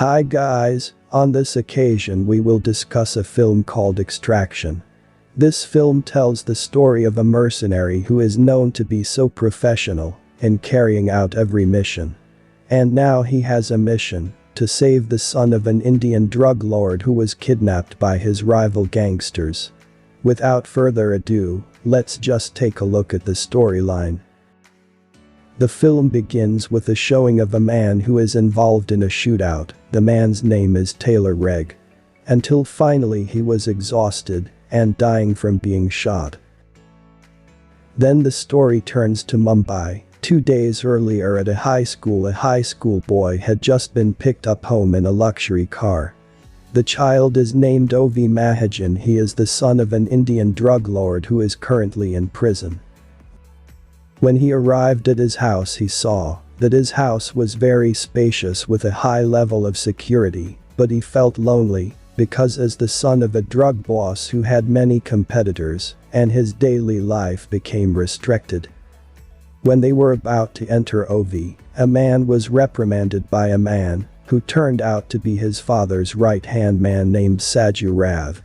Hi guys, on this occasion we will discuss a film called Extraction. This film tells the story of a mercenary who is known to be so professional in carrying out every mission. And now he has a mission to save the son of an Indian drug lord who was kidnapped by his rival gangsters. Without further ado, let's just take a look at the storyline. The film begins with a showing of a man who is involved in a shootout. The man's name is Taylor Reg. Until finally he was exhausted and dying from being shot. Then the story turns to Mumbai. 2 days earlier at a high school boy had just been picked up home in a luxury car. The child is named Ovi Mahajan. He is the son of an Indian drug lord who is currently in prison. When he arrived at his house, he saw that his house was very spacious with a high level of security, but he felt lonely because as the son of a drug boss who had many competitors, and his daily life became restricted. When they were about to enter Ovi, a man was reprimanded by a man who turned out to be his father's right-hand man named Saju Rav.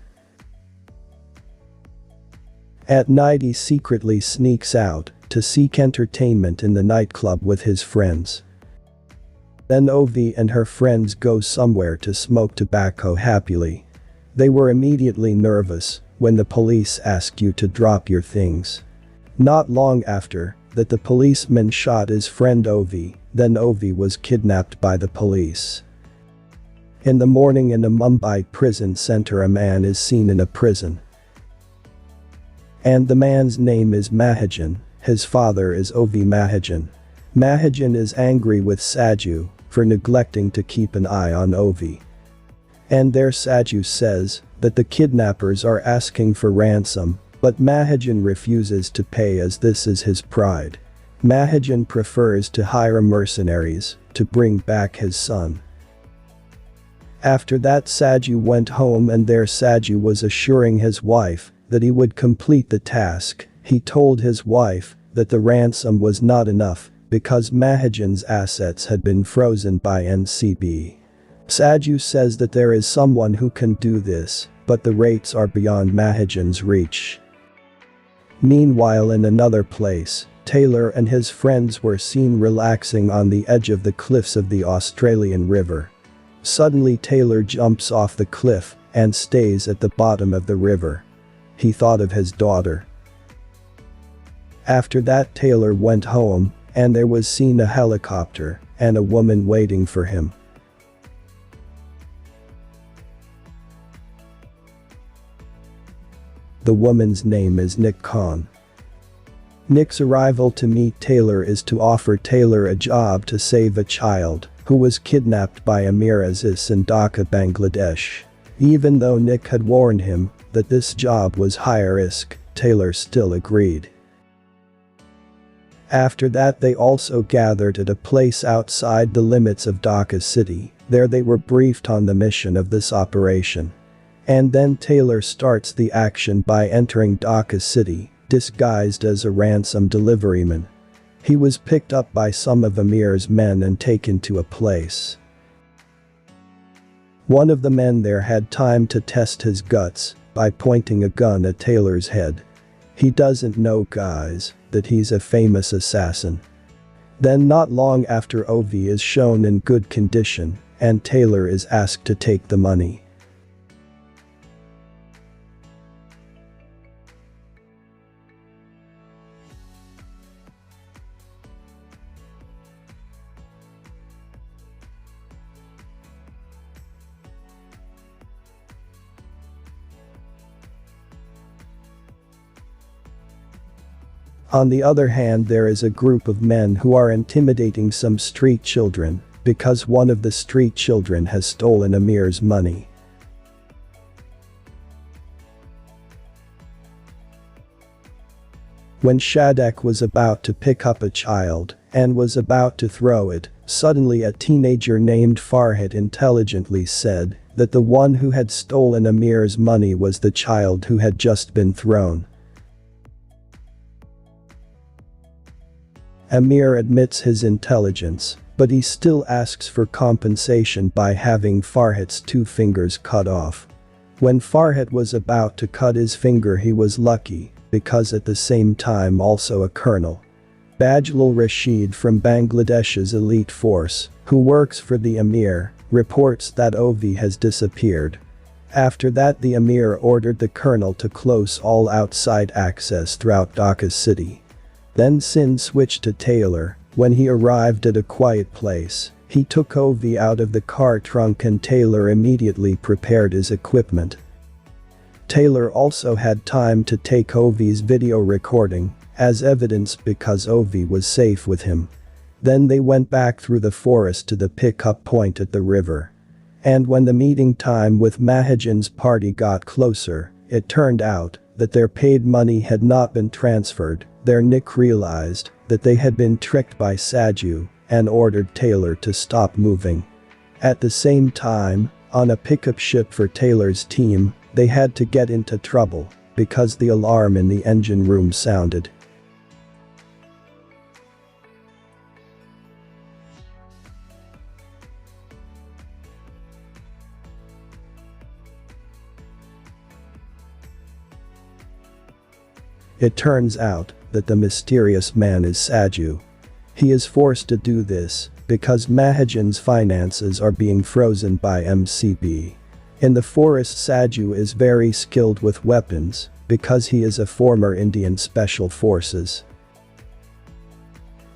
At night he secretly sneaks out to seek entertainment in the nightclub with his friends. Then Ovi and her friends go somewhere to smoke tobacco happily. They were immediately nervous when the police asked you to drop your things. Not long after that, the policeman shot his friend Ovi, then Ovi was kidnapped by the police. In the morning in a Mumbai prison center, a man is seen in a prison. And the man's name is Mahajan. His father is Ovi Mahajan. Mahajan is angry with Saju for neglecting to keep an eye on Ovi. And there Saju says that the kidnappers are asking for ransom, but Mahajan refuses to pay as this is his pride. Mahajan prefers to hire mercenaries to bring back his son. After that, Saju went home, and there Saju was assuring his wife that he would complete the task. He told his wife that the ransom was not enough because Mahajan's assets had been frozen by NCB. Saju says that there is someone who can do this, but the rates are beyond Mahajan's reach. Meanwhile, in another place, Taylor and his friends were seen relaxing on the edge of the cliffs of the Australian river. Suddenly Taylor jumps off the cliff and stays at the bottom of the river. He thought of his daughter. After that, Taylor went home, and there was seen a helicopter and a woman waiting for him. The woman's name is Nick Khan. Nick's arrival to meet Taylor is to offer Taylor a job to save a child who was kidnapped by Amir Aziz in Dhaka, Bangladesh. Even though Nick had warned him that this job was high risk, Taylor still agreed. After that, they also gathered at a place outside the limits of Dhaka city. There they were briefed on the mission of this operation. And then Taylor starts the action by entering Dhaka city, disguised as a ransom deliveryman. He was picked up by some of Amir's men and taken to a place. One of the men there had time to test his guts by pointing a gun at Taylor's head. He doesn't know, guys, that he's a famous assassin. Then not long after, Ovi is shown in good condition and Taylor is asked to take the money. On the other hand, there is a group of men who are intimidating some street children because one of the street children has stolen Amir's money. When Shadak was about to pick up a child and was about to throw it, suddenly a teenager named Farhad intelligently said that the one who had stolen Amir's money was the child who had just been thrown. Amir admits his intelligence But he still asks for compensation by having Farhat's 2 fingers cut off. When Farhat was about to cut his finger, he was lucky, because at the same time also a colonel, Bajlul Rashid from Bangladesh's elite force, who works for the Emir, reports that Ovi has disappeared. After that, the Emir ordered the colonel to close all outside access throughout Dhaka city. Then Sin switched to Taylor. When he arrived at a quiet place, he took Ovi out of the car trunk and Taylor immediately prepared his equipment. Taylor also had time to take Ovi's video recording as evidence because Ovi was safe with him. Then they went back through the forest to the pickup point at the river. And when the meeting time with Mahajan's party got closer, it turned out that their paid money had not been transferred. There Nick realized that they had been tricked by Saju and ordered Taylor to stop moving. At the same time, on a pickup ship for Taylor's team, they had to get into trouble because the alarm in the engine room sounded. It turns out that the mysterious man is Saju. He is forced to do this because Mahajan's finances are being frozen by MCB. In the forest, Saju is very skilled with weapons because he is a former Indian Special Forces.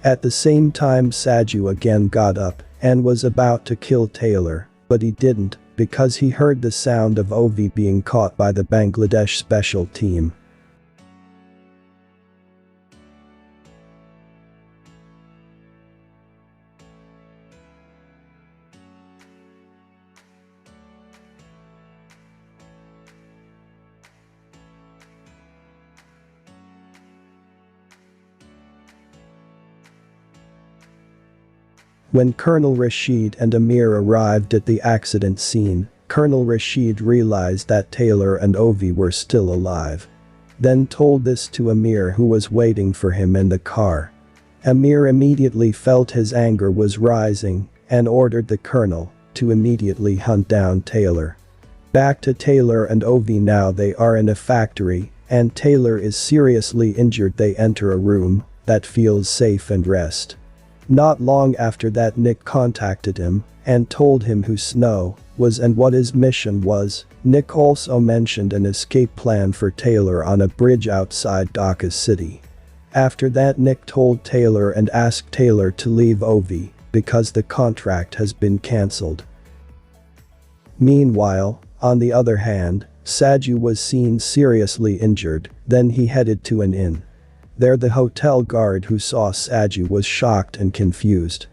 At the same time, Saju again got up and was about to kill Taylor, but he didn't because he heard the sound of Ovi being caught by the Bangladesh special team. When Colonel Rashid and Amir arrived at the accident scene, Colonel Rashid realized that Taylor and Ovi were still alive. Then told this to Amir, who was waiting for him in the car. Amir immediately felt his anger was rising and ordered the colonel to immediately hunt down Taylor. Back to Taylor and Ovi now. They are in a factory and Taylor is seriously injured. They enter a room that feels safe and rest. Not long after that, Nick contacted him and told him who Snow was and what his mission was. Nick also mentioned an escape plan for Taylor on a bridge outside Dhaka city. After that, Nick told Taylor and asked Taylor to leave Ovi because the contract has been cancelled. Meanwhile, on the other hand, Saju was seen seriously injured. Then he headed to an inn. There the hotel guard who saw Saju was shocked and confused.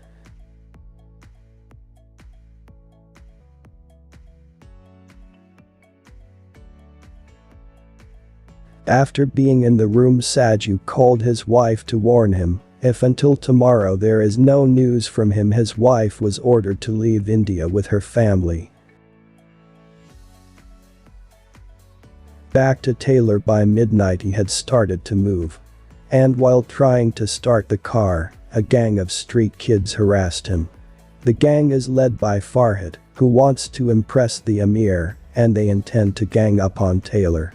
After being in the room, Saju called his wife to warn him if until tomorrow there is no news from him, his wife was ordered to leave India with her family. Back to Taylor. By midnight he had started to move. And while trying to start the car, a gang of street kids harassed him. The gang is led by Farhat, who wants to impress the Emir, and they intend to gang up on Taylor.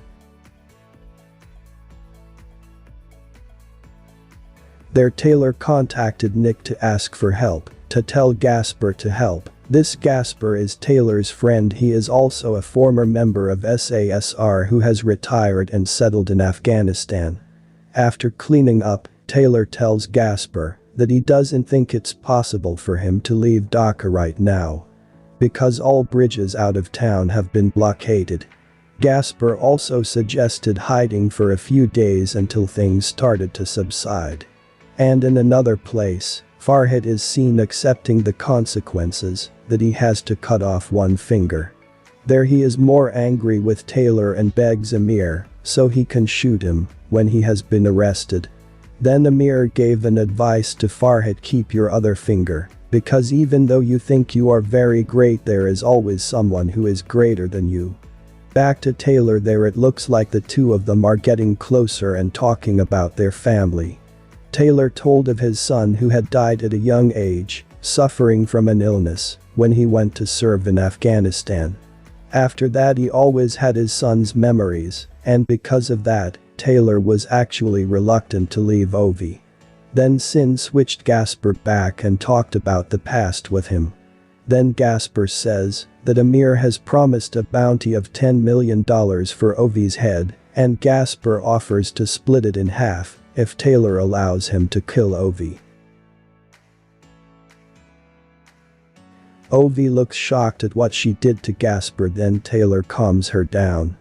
There Taylor contacted Nick to ask for help, to tell Gasper to help. This Gasper is Taylor's friend. He is also a former member of SASR who has retired and settled in Afghanistan. After cleaning up, Taylor tells Gasper that he doesn't think it's possible for him to leave Dhaka right now because all bridges out of town have been blockaded. Gasper also suggested hiding for a few days until things started to subside. And in another place, Farhat is seen accepting the consequences that he has to cut off one finger. There he is more angry with Taylor and begs Amir so he can shoot him when he has been arrested. Then Amir gave an advice to Farhat: keep your other finger, because even though you think you are very great, there is always someone who is greater than you. Back to Taylor. There it looks like the two of them are getting closer and talking about their family. Taylor told of his son who had died at a young age suffering from an illness, when he went to serve in Afghanistan. After that he always had his son's memories, and because of that, Taylor was actually reluctant to leave Ovi. Then Sin switched Gasper back and talked about the past with him. Then Gasper says that Amir has promised a bounty of $10 million for Ovi's head, and Gasper offers to split it in half if Taylor allows him to kill Ovi. Ovi looks shocked at what she did to Gasper, then Taylor calms her down.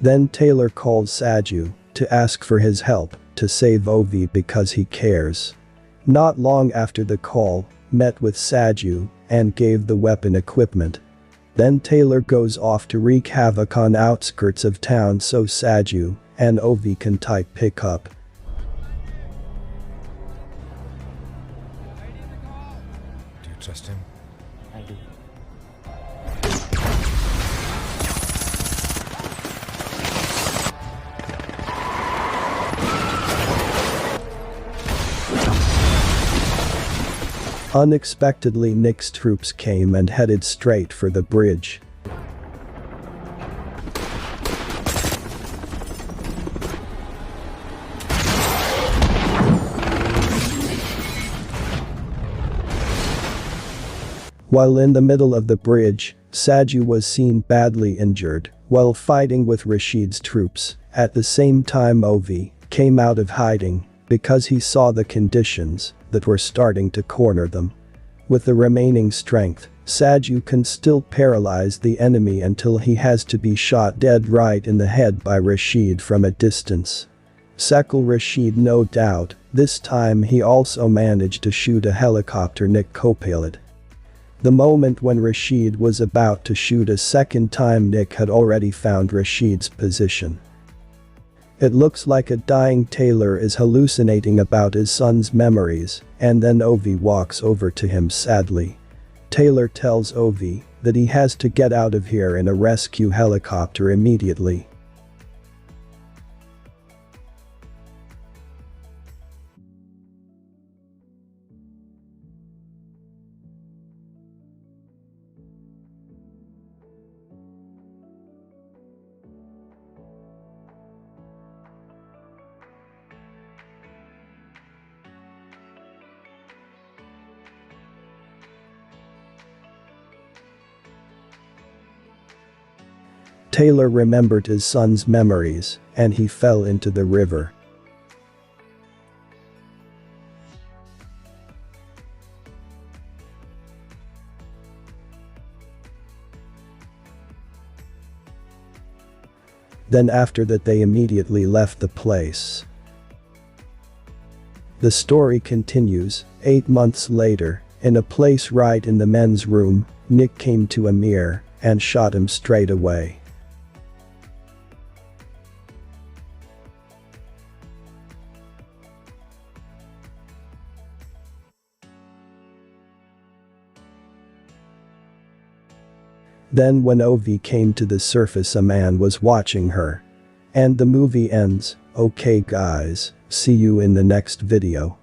Then Taylor calls Saju to ask for his help to save Ovi because he cares. Not long after the call, met with Saju and gave the weapon equipment. Then Taylor goes off to wreak havoc on outskirts of town so Saju and Ovi can type pick up. Do you trust him? I do. Unexpectedly, Nick's troops came and headed straight for the bridge. While in the middle of the bridge, Saju was seen badly injured while fighting with Rashid's troops. At the same time, Ovi came out of hiding because he saw the conditions that were starting to corner them. With the remaining strength, Saju can still paralyze the enemy until he has to be shot dead right in the head by Rashid from a distance. Sekal Rashid, no doubt. This time he also managed to shoot a helicopter Nick co-pilot. The moment when Rashid was about to shoot a second time, Nick had already found Rashid's position. It looks like a dying Taylor is hallucinating about his son's memories, and then Ovi walks over to him sadly. Taylor tells Ovi that he has to get out of here in a rescue helicopter immediately. Taylor remembered his son's memories, and he fell into the river. Then after that they immediately left the place. The story continues. 8 months later, in a place right in the men's room, Nick came to Amir and shot him straight away. Then when Ovi came to the surface, a man was watching her. And the movie ends. Okay guys, see you in the next video.